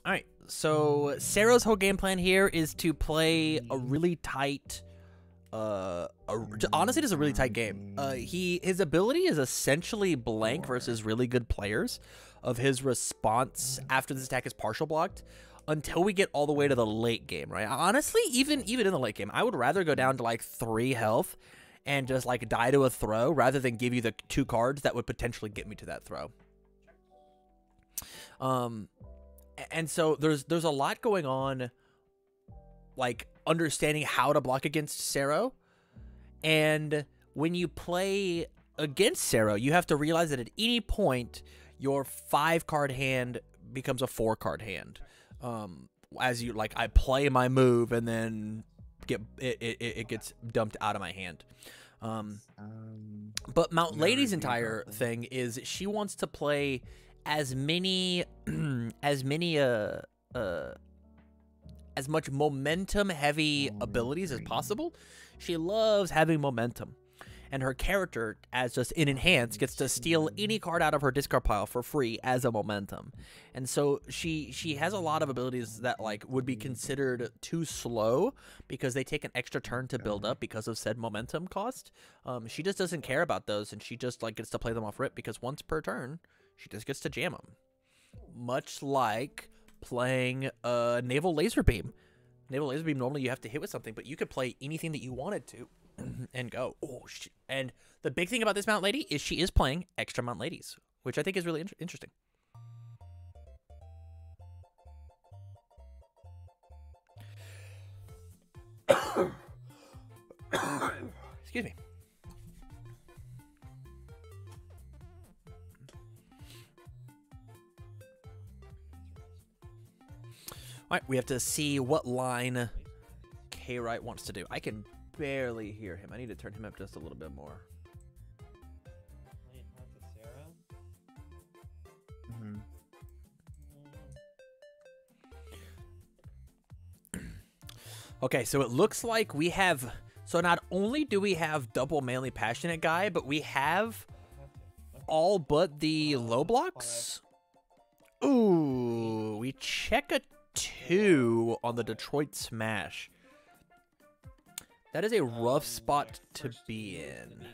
All right, so Sero's whole game plan here is to play a really tight, honestly, just a really tight game. His ability is essentially blank versus really good players of his response after this attack is partial blocked until we get all the way to the late game, right? Honestly, even in the late game, I would rather go down to like 3 health and just like die to a throw rather than give you the 2 cards that would potentially get me to that throw. And so there's a lot going on, like understanding how to block against Sero. And when you play against Sero, you have to realize that at any point your 5-card hand becomes a 4-card hand. As you like, I play my move and then it gets dumped out of my hand. But Mount Lady's entire thing is she wants to play as much momentum heavy abilities as possible. She loves having momentum, and her character, as just in Enhance, gets to steal any card out of her discard pile for free as a momentum. And so she has a lot of abilities that like would be considered too slow because they take an extra turn to build up because of said momentum cost. She just doesn't care about those, and she just like gets to play them off rip because once per turn she just gets to jam them. Much like playing a Naval Laser Beam. Naval Laser Beam, normally you have to hit with something, but you could play anything that you wanted to and go. Oh, shit. And the big thing about this Mount Lady is she is playing extra Mount Ladies, which I think is really interesting. Excuse me. All right, we have to see what line K-Wright wants to do. I can barely hear him. I need to turn him up just a little bit more. Okay, so it looks like we have... So not only do we have double Manly Passionate guy, but we have all but the low blocks. Ooh, we check a 2 on the Detroit Smash. That is a rough spot to be in.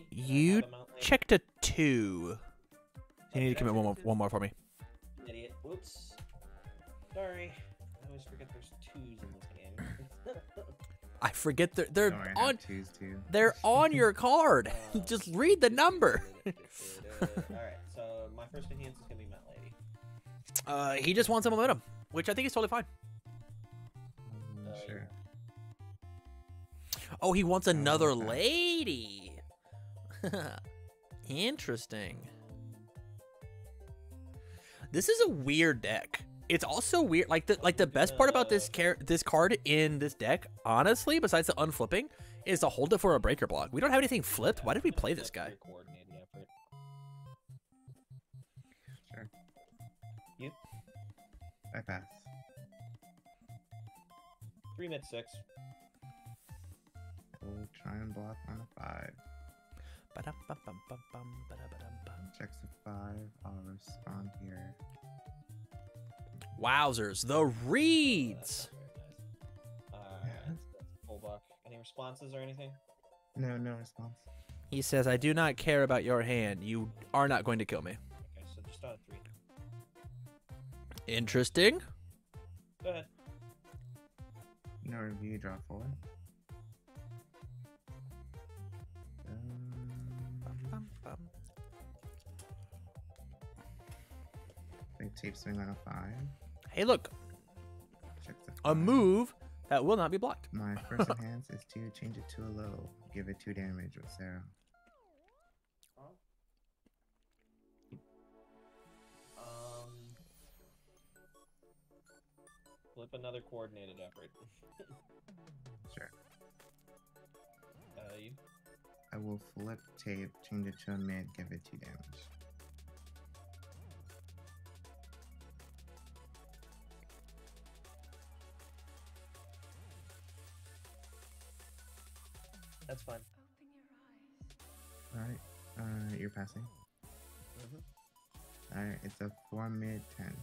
You checked a 2. You need to commit one more for me. Idiot. Whoops. Sorry. I always forget there's 2s in this game. I forget they're on your card. Just read the number. Alright, so my first enhance is gonna be Mount Lady. He just wants a momentum, which I think is totally fine. Sure. Oh, he wants another lady. Interesting. This is a weird deck. It's also weird. Like the best part about this card in this deck, honestly, besides the unflipping, is to hold it for a breaker block. We don't have anything flipped. Why did we play this guy? Sure. You? I pass. 3 mid 6. We'll try and block on a 5. Checks a 5. I'll respond here. Wowzers, the reads. That's full buck. Any responses or anything? No response. He says, "I do not care about your hand. You are not going to kill me." Okay, so just on a 3. Interesting. Go ahead. No review, draw 4. Big tape swing on a 5. Hey, look. Checks A move that will not be blocked. My first enhance is to change it to a low. Give it 2 damage with Sero. Flip another coordinated effort. Sure. You? I will flip tape, change it to a mid, give it 2 damage. That's fine. Alright, you're passing. Alright, it's a 4 mid 10.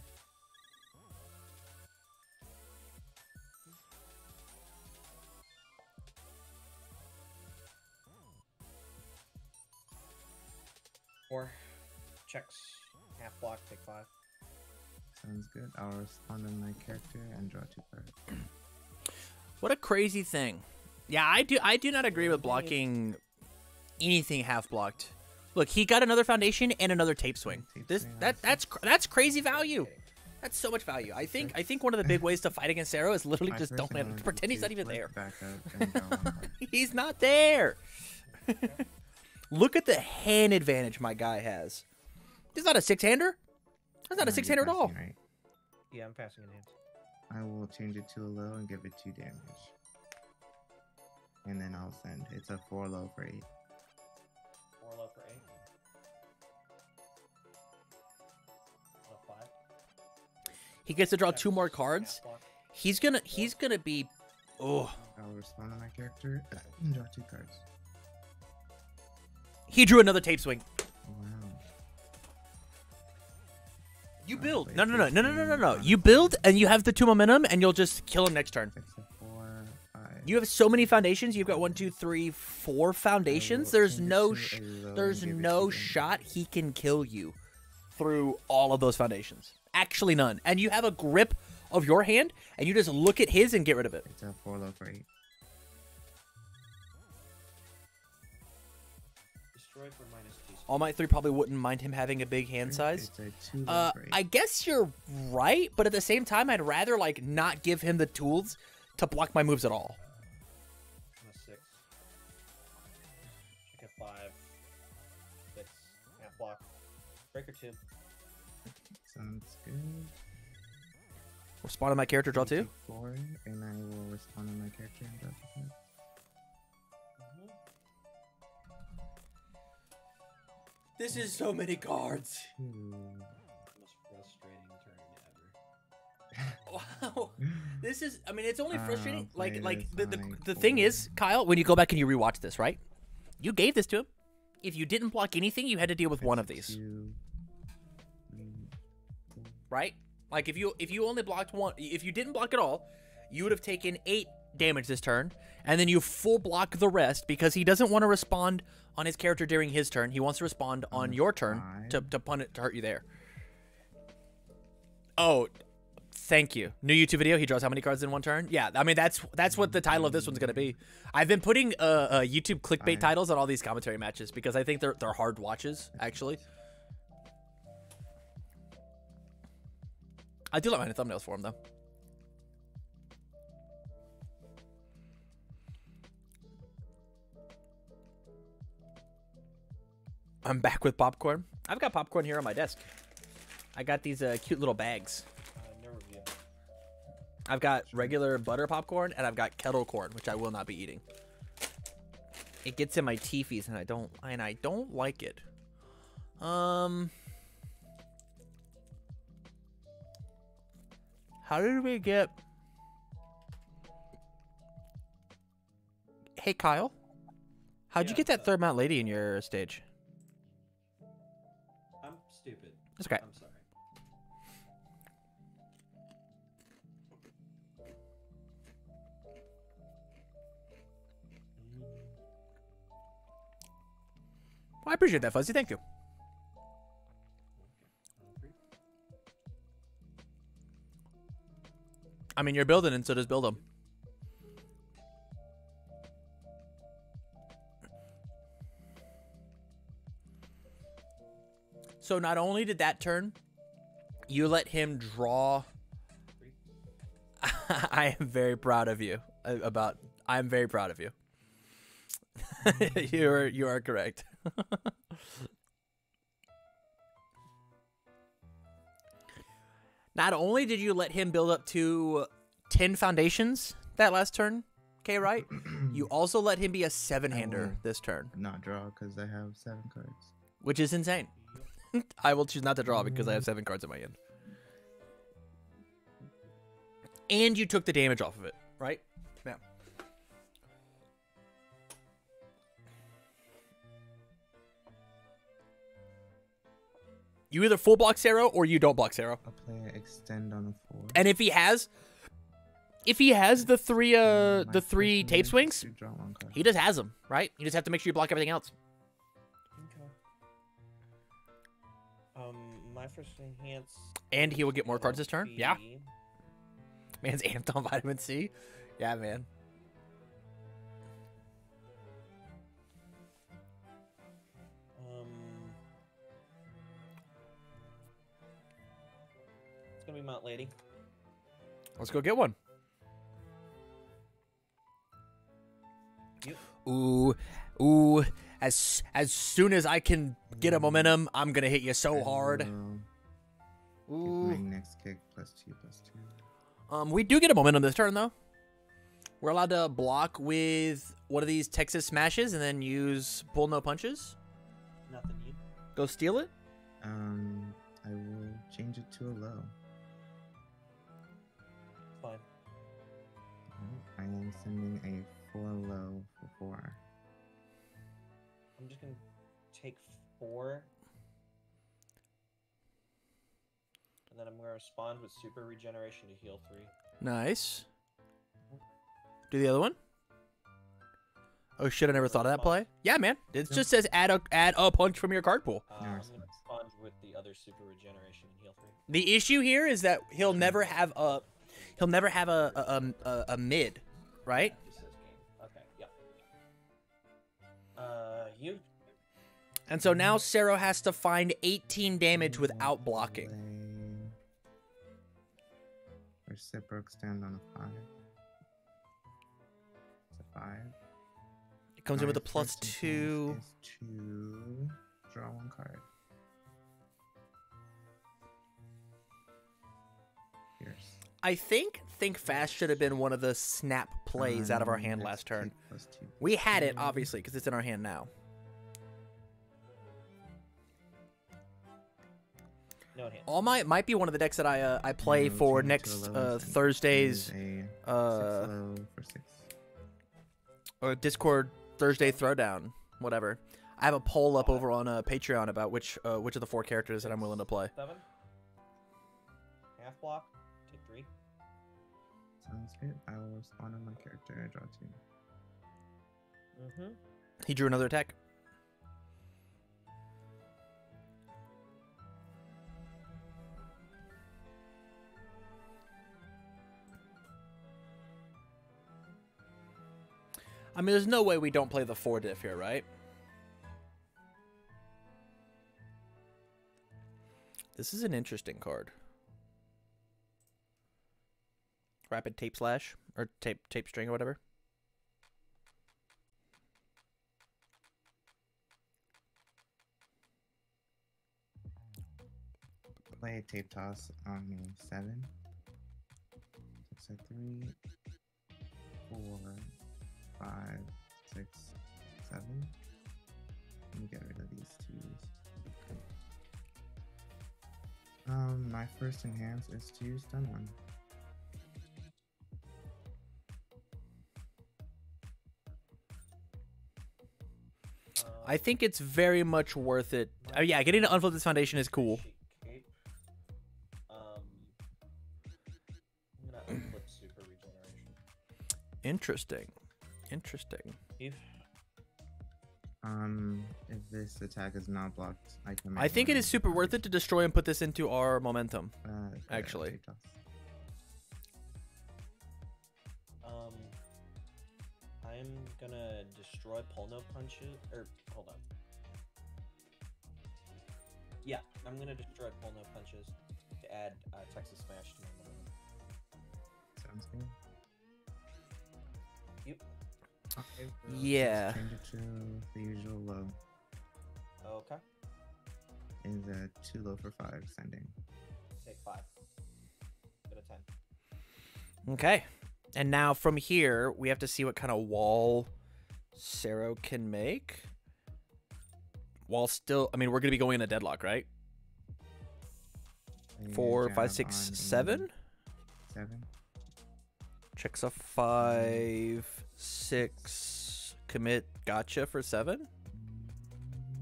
checks. Half block, take 5. Sounds good. I'll respond to my character and draw 2 cards. What a crazy thing. Yeah, I do not agree with blocking anything half blocked. Look, he got another foundation and another tape swing. That's crazy value. That's so much value. I think one of the big ways to fight against Sero is literally just don't let him pretend he's not even there. He's not there. Look at the hand advantage my guy has. He's not a 6-hander. That's not a 6-hander at all. Right? Yeah, I'm passing in hands. I will change it to a low and give it 2 damage. And then I'll send. It's a 4 low for 8. 4 low for 8. 5. He gets to draw 2 more cards. He's gonna be. Oh. I'll respond to my character and draw 2 cards. He drew another tape swing. Wow. You build. No. You build and you have the 2 momentum and you'll just kill him next turn. 6, 4, 5. You have so many foundations. You've got 1, 2, 3, 4 foundations. There's no shot he can kill you through all of those foundations. Actually, none. And you have a grip of your hand, and you just look at his and get rid of it. It's a 4 low for 8. Destroy for -2. All Might 3 probably wouldn't mind him having a big hand size. It's a 2 low for 8. I guess you're right, but at the same time, I'd rather like not give him the tools to block my moves at all. I'm a 6. Check a 5. 6. Half block. Breaker 2. Sounds good. Respond to my character, draw 2. 4, and I will respond to my character and draw 2 cards. This is so many cards. Most frustrating turn ever. Wow. This is, I mean, it's only frustrating. Play The thing is, Kyle, when you go back and you rewatch this, right? You gave this to him. If you didn't block anything, you had to deal with one of these. 2, 3, 4. Right? Like if you only blocked one, if you didn't block at all, you would have taken 8 damage this turn, and then you full block the rest because he doesn't want to respond on his character during his turn. He wants to respond on your turn to hurt you there. Oh, thank you. New YouTube video. He draws how many cards in 1 turn? Yeah, I mean that's what the title of this one's gonna be. I've been putting YouTube clickbait titles on all these commentary matches because I think they're hard watches actually. I do like my thumbnails for him, though. I'm back with popcorn. I've got popcorn here on my desk. I got these cute little bags. No review. I've got regular butter popcorn, and I've got kettle corn, which I will not be eating. It gets in my teefies, and I don't like it. How did we get... Hey, Kyle. How'd you get that Third Mount Lady in your stage? I'm stupid. That's okay. I'm sorry. Well, I appreciate that, Fuzzy. Thank you. I mean, you're building, and so does build them. So not only did that turn, you let him draw. I am very proud of you. I'm very proud of you. You are correct. Not only did you let him build up to 10 foundations that last turn, okay, right? You also let him be a 7-hander this turn. Not draw because I have 7 cards. Which is insane. I will choose not to draw because I have 7 cards in my hand. And you took the damage off of it, right? Yeah. You either full block Sero or you don't block Sero. I'll play an extend on a 4. And if he has the three tape swings, he just has them, right? You just have to make sure you block everything else. My first enhance. And he will get more is cards gonna this turn? be- Yeah. Man's amped on vitamin C. Yeah, man. It's gonna be Mount Lady. Let's go get one. Yep. Ooh. As soon as I can get a momentum, I'm gonna hit you so hard. Give Ooh. my next kick +2/+2. We do get a momentum this turn though. We're allowed to block with one of these Texas smashes and then use pull no punches. Nothing new. Go steal it. I will change it to a low. Fine. I am sending a 4 low for 4. I'm just gonna take 4. And then I'm gonna respond with super regeneration to heal 3. Nice. Do the other one. Oh shit! I never thought of that play. Yeah, man. It just says add a punch from your card pool. I'm gonna respond with the other super regeneration and heal 3. The issue here is that he'll never have a mid, right? This is game. Okay. Yep. You. And so now Sero has to find 18 damage without blocking. Reciproc stand on a 5. It's a 5. It comes in with a My first +2. enhance is to draw 1 card. Pierce. I think Fast should have been one of the snap plays out of our hand last turn. +2. We had it, obviously, because it's in our hand now. No hand. All might be one of the decks that I play No, for change to next 11, Thursday's is a 6 low for 6. Discord Thursday Throwdown, whatever. I have a poll up over on Patreon about which of the 4 characters that I'm willing to play. 7. Half block. Take 3. Sounds good. I will respond on my character. I draw 2. Mm-hmm. He drew another attack. I mean, there's no way we don't play the 4 diff here, right? This is an interesting card. Rapid tape slash or tape string or whatever. Play a tape toss on a 7. It's a 3, 4, 5, 6, 7. Let me get rid of these 2s. My first enhance is to stun 1. I think it's very much worth it. Yeah, getting to unflip this foundation is cool. Cape. I'm gonna unflip super regeneration. Interesting. Eve. If this attack is not blocked, I can. I think it is super worth it to destroy and put this into our momentum. Actually. tape toss. I'm gonna destroy Pulno punches. Or hold on. Yeah, I'm gonna destroy Pulno punches to add Texas Smash to my momentum. Sounds good. Yep. Okay, Yeah. Change it to the usual low. Okay. Is a 2 low for 5 sending. Take 5. Get a 10. Okay. And now from here, we have to see what kind of wall Sero can make. While still, I mean, we're going to be going in a deadlock, right? Play a 4, jab 5, 6, on a 7. 7. Checks a 5, 6. Commit. Gotcha for 7.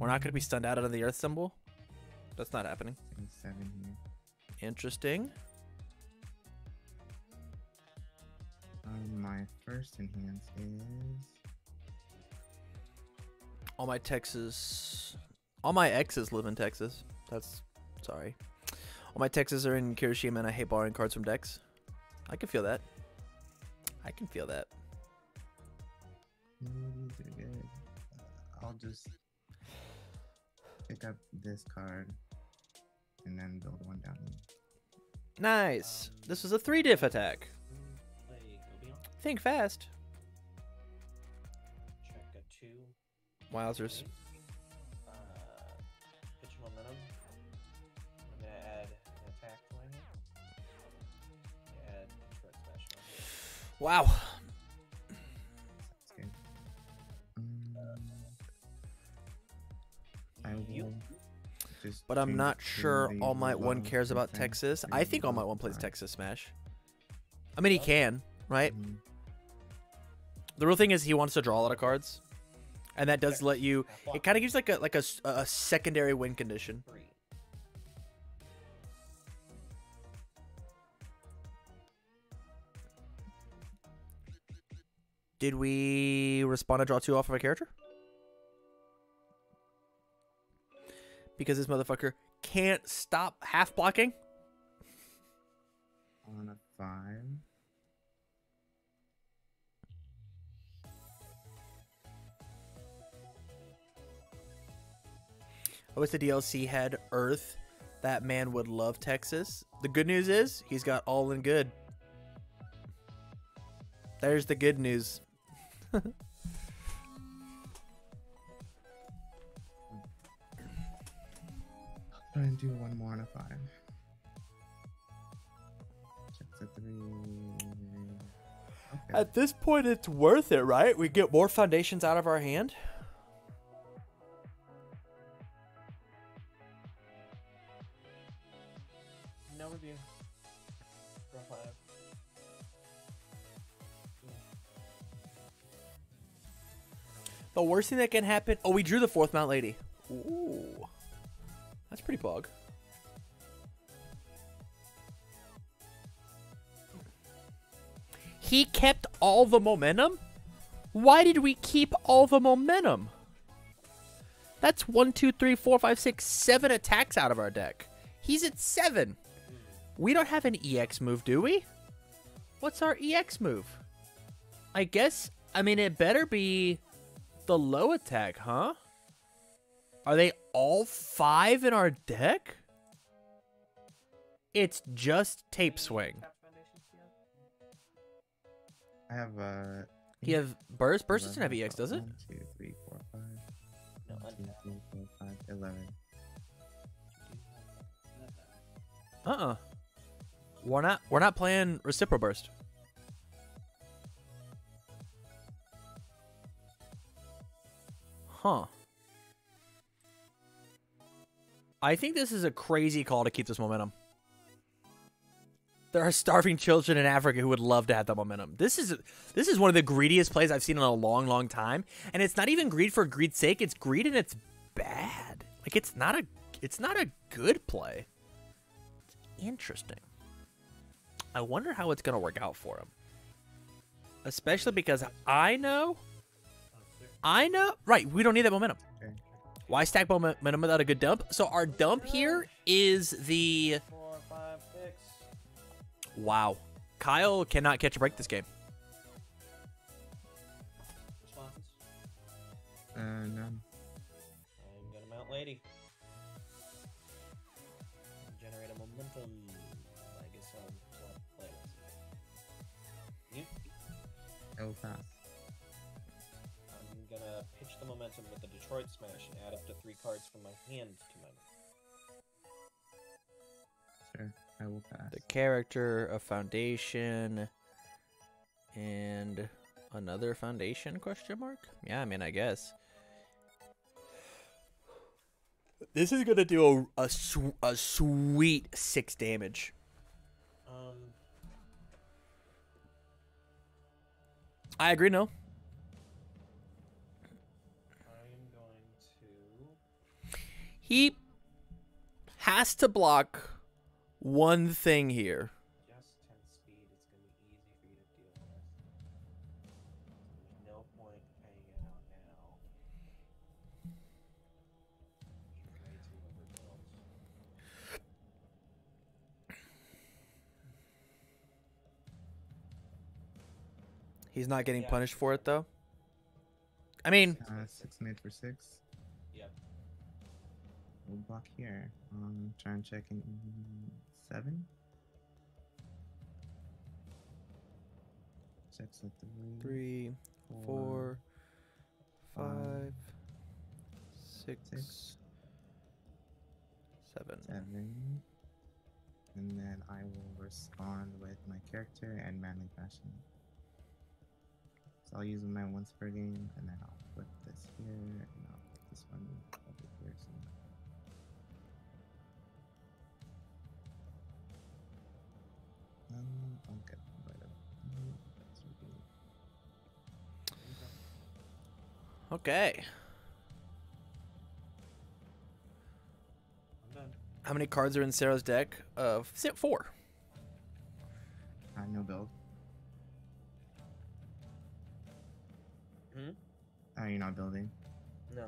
We're not going to be stunned out of the earth symbol. That's not happening. 7 here. Interesting. My first enhance is All my X's live in Texas. That's Sorry. All my Texas are in Kirishima, and I hate borrowing cards from decks. I can feel that. I can feel that. These are good. I'll just pick up this card and then build one down here. Nice. This was a 3-diff attack. Play Obion. Think fast. Check a 2. Wowzers. Pitch momentum. I'm gonna add an attack to my hand. Add Detroit Smash to my hand. Wow. That's good. I will just But I'm change not it to sure the All Might 1 low cares about defense Texas. to I think All Might 1 plays 5. Texas Smash. I mean, he can, right? Mhm. The real thing is he wants to draw a lot of cards. And that does let you... It kind of gives like a secondary win condition. 3. Did we respond to draw 2 off of a character? Because this motherfucker can't stop half blocking? On a 5. I wish the DLC had Earth. That man would love Texas. The good news is he's got all in good. There's the good news. Try and do one more on a 5. Check the 3. Okay. At this point, it's worth it, right? We get more foundations out of our hand. No review. Draw 5. The worst thing that can happen... Oh, we drew the 4th Mount Lady. Ooh. That's pretty pog. He kept all the momentum? Why did we keep all the momentum? That's 1, 2, 3, 4, 5, 6, 7 attacks out of our deck. He's at 7. We don't have an EX move, do we? What's our EX move? I guess... I mean, it better be the low attack, huh? Are they all 5 in our deck? It's just Tape Swing. I have You have Burst? Burst doesn't have EX, does it? 1, 2, 3, 4, 5. No, 1, 2, 3, 4, 5, 11. We're not playing Recipro Burst. Huh. I think this is a crazy call to keep this momentum. There are starving children in Africa who would love to have that momentum. This is one of the greediest plays I've seen in a long, long time. And it's not even greed for greed's sake. It's greed and it's bad. Like it's not a good play. It's interesting. I wonder how it's gonna work out for him. Especially because I know. Right, we don't need that momentum. Okay. Why stack momentum without a good dump? So our dump here is the... 4, 5, 6. Wow. Kyle cannot catch a break this game. Responses? None. I'm gonna Mount Lady. Generate a momentum. I guess I'll play it. You? It will pass. I'm gonna pitch the momentum with the Detroit Smash and add up to 3 cards from my hand to my Sure, I will pass. The character, a foundation, and another foundation, question mark? Yeah, I mean, I guess. This is going to do a sweet 6 damage. I agree, no. I'm going to... He has to block one thing here. Just 10 speed, it's going to be easy for you to deal with. There's no point paying it out now. You're way too overbuilt. He's not getting Yeah. punished for it though. I mean, 6 mid for 6. Yep. We'll block here. Try and check in 7. Checks at 3, 3, 4, 5, 6, 7. 7. And then I will respond with my character and manly fashion. So I'll use my once per game, and then I'll put this here, and I'll put this one over here. I'll get rid of that's Okay. I'm done. How many cards are in Sero's deck? 4. no build. Hmm? Are you not building? No.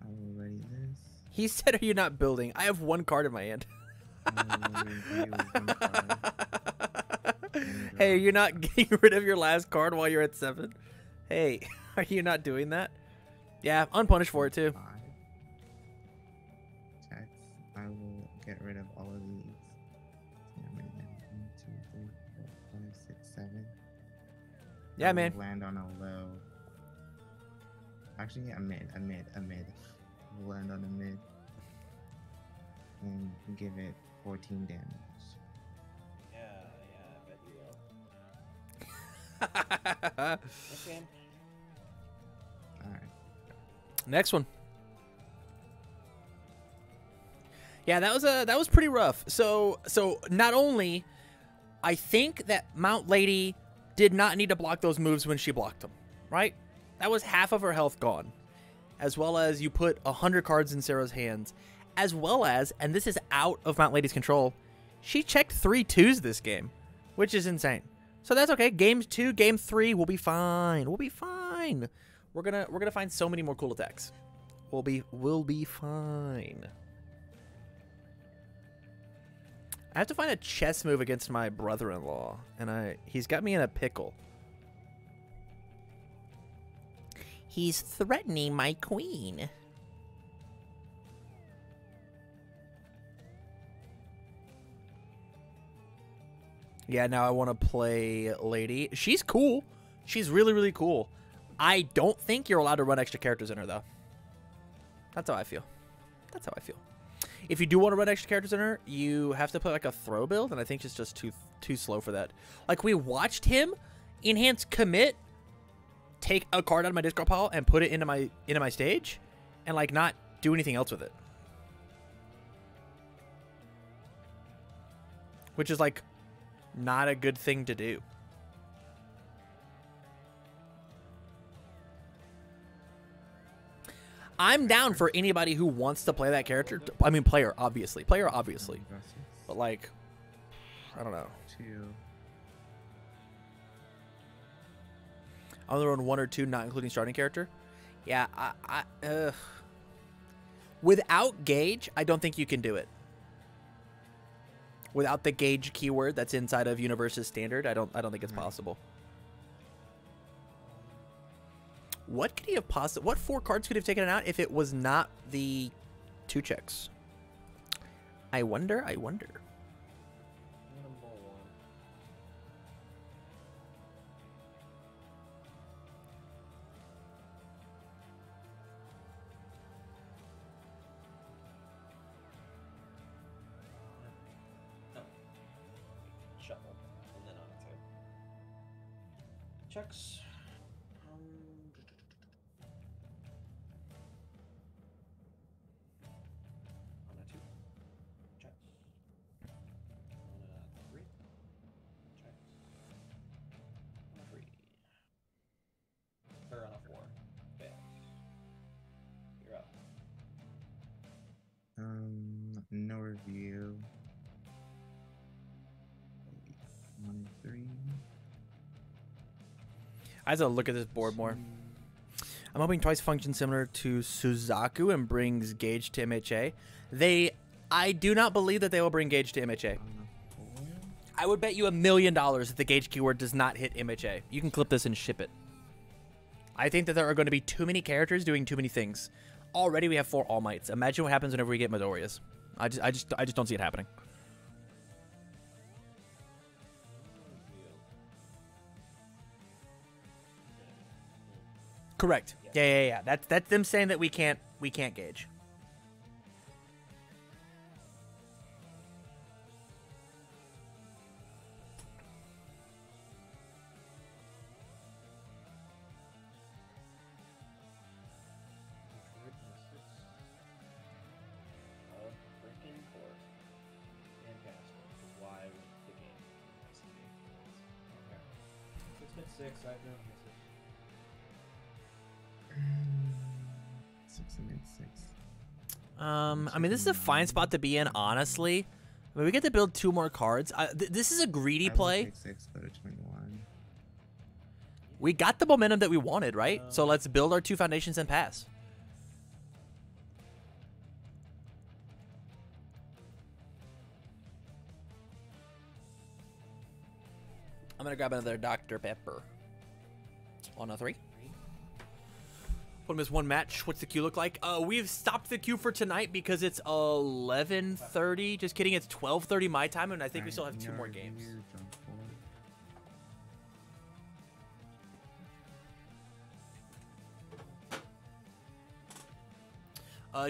I will ready this. He said, "Are you not building?" I have 1 card in my hand. I will review 1 card. And, Hey, you're not getting rid of your last card while you're at 7? Hey, are you not doing that? Yeah, unpunished for it too. 5 checks. I will get rid of all of these. So I'm gonna have 1, 2, 3, 4, 5, 6, 7. Yeah, I will man. land on a low. Actually, a mid. We'll land on a mid. And give it 14 damage. Yeah, I bet you will. This game. Alright. Next one. Yeah, that was pretty rough. So not only I think that Mount Lady did not need to block those moves when she blocked them, right? That was half of her health gone. As well as you put 100 cards in Sero's hands. As well as, and this is out of Mount Lady's control, she checked 3 2s this game, which is insane. So that's okay. Game 2, game 3, we'll be fine. We'll be fine. We're gonna find so many more cool attacks. We'll be fine. I have to find a chess move against my brother-in-law, and he's got me in a pickle. He's threatening my queen. Yeah, now I want to play Lady. She's cool. She's really, really cool. I don't think you're allowed to run extra characters in her, though. That's how I feel. That's how I feel. If you do want to run extra characters in her, you have to put like a throw build, and I think it's just too slow for that. Like, we watched him enhance commit, take a card out of my discard pile, and put it into my stage, and like not do anything else with it. Which is like not a good thing to do. I'm down for anybody who wants to play that character. I mean, player, obviously. But, like, I don't know. 2. I'm gonna run 1 or 2, not including starting character. Yeah, without gauge, I don't think you can do it. Without the gauge keyword that's inside of Universe's standard, I don't think it's possible. What could he have possibly? What 4 cards could he have taken it out if it was not the 2 checks? I wonder. Number 1. No. Shuffle. And then on its head. Checks. On a 2. Checks. On a 3. Checks. On a 3. Or on a 4. Fails. You're up. No review. 1, 3. I have to look at this board more. I'm hoping Twice functions similar to Suzaku and brings Gauge to MHA. I do not believe that they will bring Gauge to MHA. I would bet you $1 million that the gauge keyword does not hit MHA. You can clip this and ship it. I think that there are going to be too many characters doing too many things. Already we have 4 All Mights. Imagine what happens whenever we get Midoriya's. I just don't see it happening. Correct. Yeah. That's them saying that we can't gauge. Six, I've known this. 6 against 6. I mean, this is a fine spot to be in, honestly. I mean, we get to build 2 more cards. This is a greedy play. 6, go to 21. We got the momentum that we wanted, right? So let's build our 2 foundations and pass. I'm gonna grab another Dr. Pepper. On a 3. We'll miss 1 match. What's the queue look like? We've stopped the queue for tonight because it's 11:30. Just kidding. It's 12:30 my time, and I think we still have 2 more games.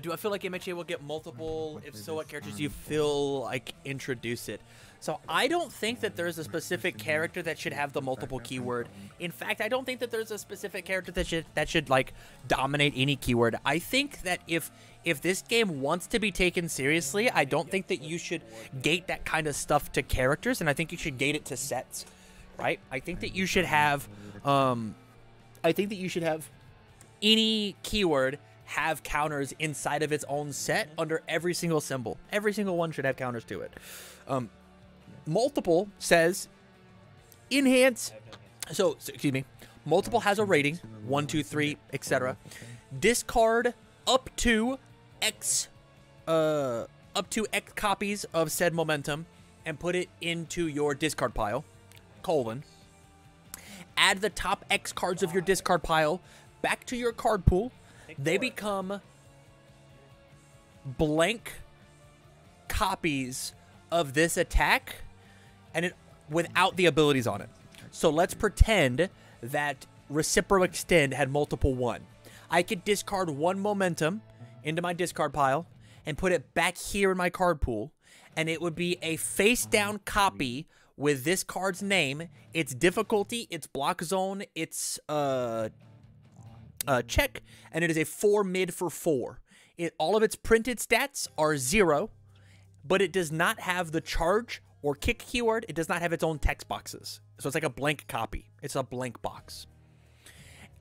Do I feel like MHA will get multiple? If so, what characters do you feel like introduce it? So I don't think that there's a specific character that should have the multiple keyword. In fact, I don't think that there's a specific character that should like dominate any keyword. I think that if this game wants to be taken seriously, I don't think that you should gate that kind of stuff to characters, and I think you should gate it to sets, right? I think that you should have, any keyword have counters inside of its own set under every single symbol. Every single one should have counters to it. Multiple says enhance. So excuse me. Multiple has a rating 1, 2, 3, etc. Discard up to X copies of said momentum and put it into your discard pile. : Add the top X cards of your discard pile back to your card pool. They become blank copies of this attack, and it without the abilities on it. So let's pretend that Reciprocal Extend had multiple 1. I could discard 1 momentum into my discard pile and put it back here in my card pool, and it would be a face-down copy with this card's name, its difficulty, its block zone, its check, and it is a 4 mid for 4. All of its printed stats are 0, but it does not have the charge or kick keyword. It does not have its own text boxes. So it's like a blank copy. It's a blank box.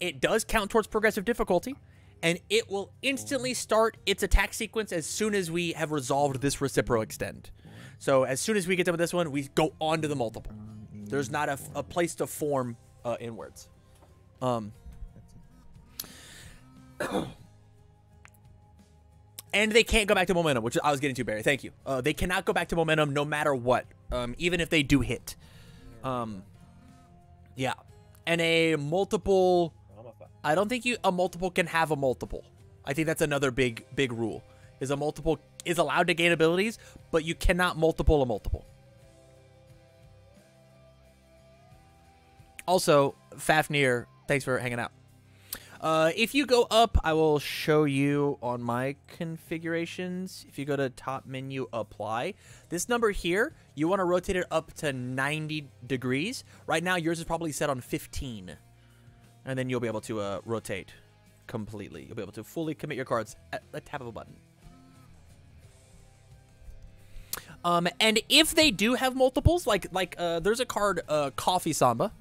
It does count towards progressive difficulty, and it will instantly start its attack sequence as soon as we have resolved this Reciprocal Extend. So as soon as we get done with this one, we go on to the multiple. There's not a place to form inwards. And they can't go back to momentum, which I was getting to, Barry. Thank you. They cannot go back to momentum no matter what, even if they do hit. Yeah. And a multiple... I don't think a multiple can have a multiple. I think that's another big rule. Is a multiple is allowed to gain abilities, but you cannot multiple a multiple. Also, Fafnir, thanks for hanging out. If you go up, I will show you on my configurations. If you go to top menu, apply. This number here, you want to rotate it up to 90 degrees. Right now, yours is probably set on 15. And then you'll be able to rotate completely. You'll be able to fully commit your cards at a tap of a button. And if they do have multiples, like there's a card, Coffee Samba.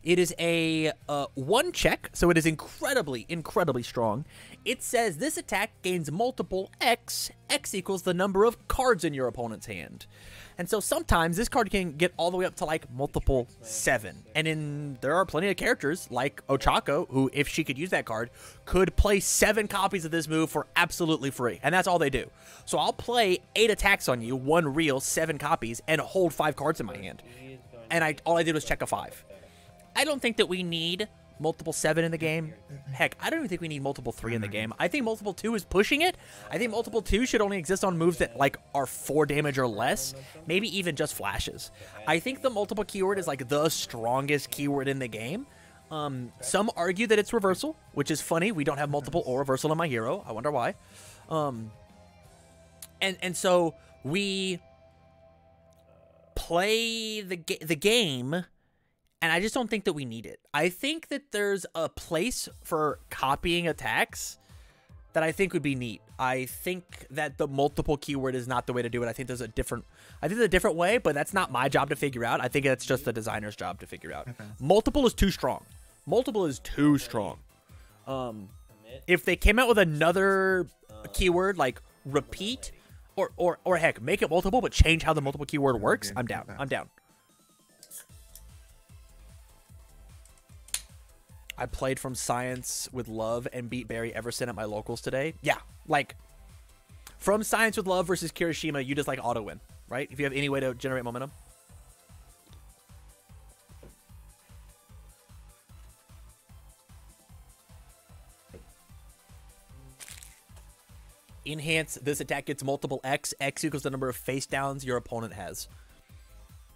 It is a 1 check, so it is incredibly, incredibly strong. It says this attack gains multiple X. X equals the number of cards in your opponent's hand. And so sometimes this card can get all the way up to like multiple 7. And there are plenty of characters like Ochako who, if she could use that card, could play 7 copies of this move for absolutely free. And that's all they do. So I'll play 8 attacks on you, 1 real, 7 copies, and hold 5 cards in my hand. And all I did was check a 5. I don't think that we need multiple 7 in the game. Heck, I don't even think we need multiple 3 in the game. I think multiple 2 is pushing it. I think multiple 2 should only exist on moves that like are 4 damage or less, maybe even just flashes. I think the multiple keyword is like the strongest keyword in the game. Some argue that it's reversal, which is funny. We don't have multiple or reversal in my hero. I wonder why. And so we play the game. And I just don't think that we need it. I think that there's a place for copying attacks that I think would be neat. I think that the multiple keyword is not the way to do it. I think there's a different way, but that's not my job to figure out. I think that's just the designer's job to figure out. Okay. Multiple is too strong. Multiple is too strong. If they came out with another keyword like repeat or heck, make it multiple but change how the multiple keyword works, I'm down. I'm down. I played From Science with Love and beat Barry Everson at my locals today. Yeah, like, From Science with Love versus Kirishima, you just, like, auto-win, right? If you have any way to generate momentum. Enhance, this attack gets multiple X. X equals the number of face downs your opponent has.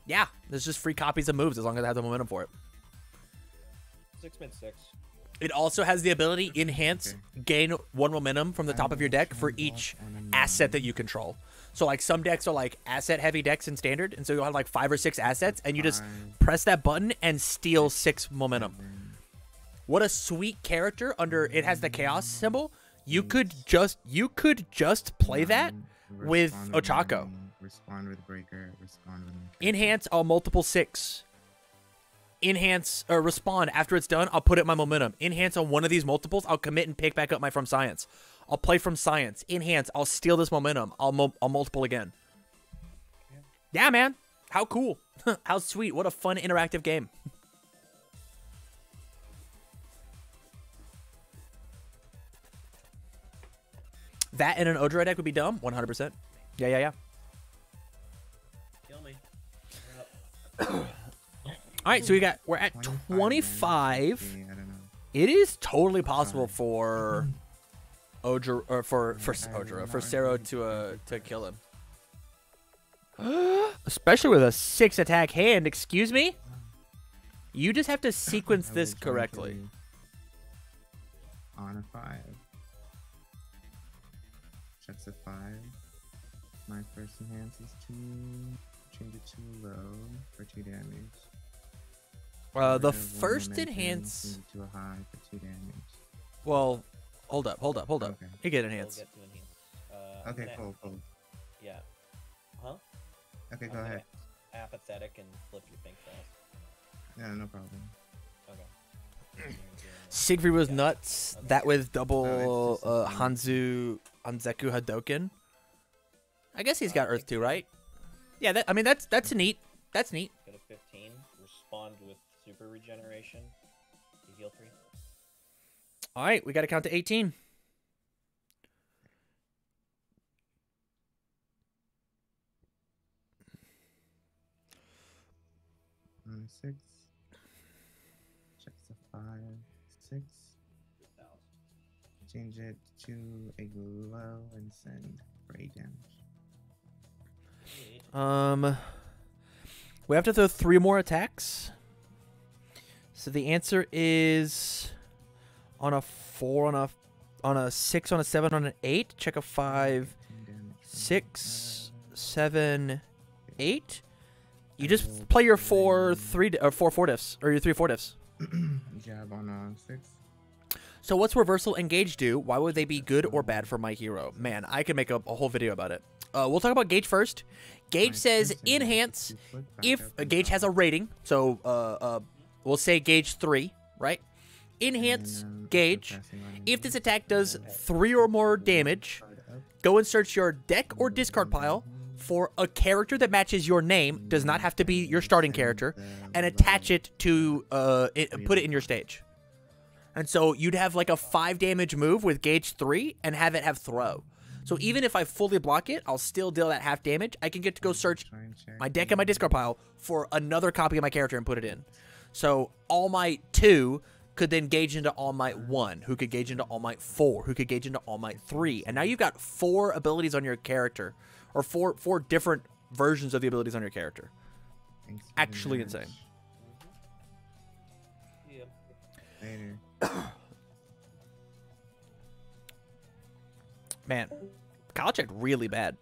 Yeah, there's just free copies of moves as long as I have the momentum for it. 6 mid 6. It also has the ability enhance, gain 1 momentum from the top of your deck for each asset that you control. So like some decks are like asset heavy decks in standard, and so you'll have like 5 or 6 assets, and you just press that button and steal 6 momentum. What a sweet character under it has the chaos symbol. You could just play that with Ochako. Respond with breaker, respond with enhance a multiple 6. Enhance or respond after it's done. I'll put it in my momentum. Enhance on one of these multiples. I'll commit and pick back up my From Science. I'll play From Science. Enhance. I'll steal this momentum. I'll multiple again. Yeah, man. How cool. How sweet. What a fun interactive game. That in an Odra deck would be dumb. 100%. Yeah. Kill me. All right, so we're at 25. It is totally possible for Odra or for Sero to kill him. Especially with a 6 attack hand, excuse me? You just have to sequence this correctly. On a 5. Checks a 5. My first enhance is 2. Change it to low for 2 damage. The first enhance to a high for 2 damage. Well, hold up. Okay. You get enhance. Okay, cool. Yeah. Huh? Okay, go ahead. Apathetic and flip your think fast. Yeah, no problem. Okay. Siegfried was nuts. That with double Hanzeku Hadoken. I guess he's got Earth too, right? Yeah, that's neat. That's neat. Go to 15. Respond with super regeneration. You heal 3. All right, we got to count to 18. On a 6. Checks a 5. 6. Change it to a glow and send for 8 damage. We have to throw 3 more attacks. So the answer is on a 4, on a 6, on a 7, on an 8. Check a 5, 6, 7, 8. You just play your 4 diffs, or your 3 4 diffs. Jab on 6. So what's reversal and gauge do? Why would they be good or bad for my hero? Man, I could make a whole video about it. We'll talk about gauge first. Gauge says enhance if a gauge has a rating. So we'll say gauge 3, right? Enhance gauge. If this attack does 3 or more damage, go and search your deck or discard pile for a character that matches your name, does not have to be your starting character, and attach it to put it in your stage. And so you'd have like a 5 damage move with gauge 3 and have it have throw. So even if I fully block it, I'll still deal that half damage. I can get to go search my deck and my discard pile for another copy of my character and put it in. So All Might 2 could then gauge into All Might 1, who could gauge into All Might 4, who could gauge into All Might 3. And now you've got 4 abilities on your character, or four different versions of the abilities on your character. Actually insane. Yep. Later. Man, Kyle checked really bad.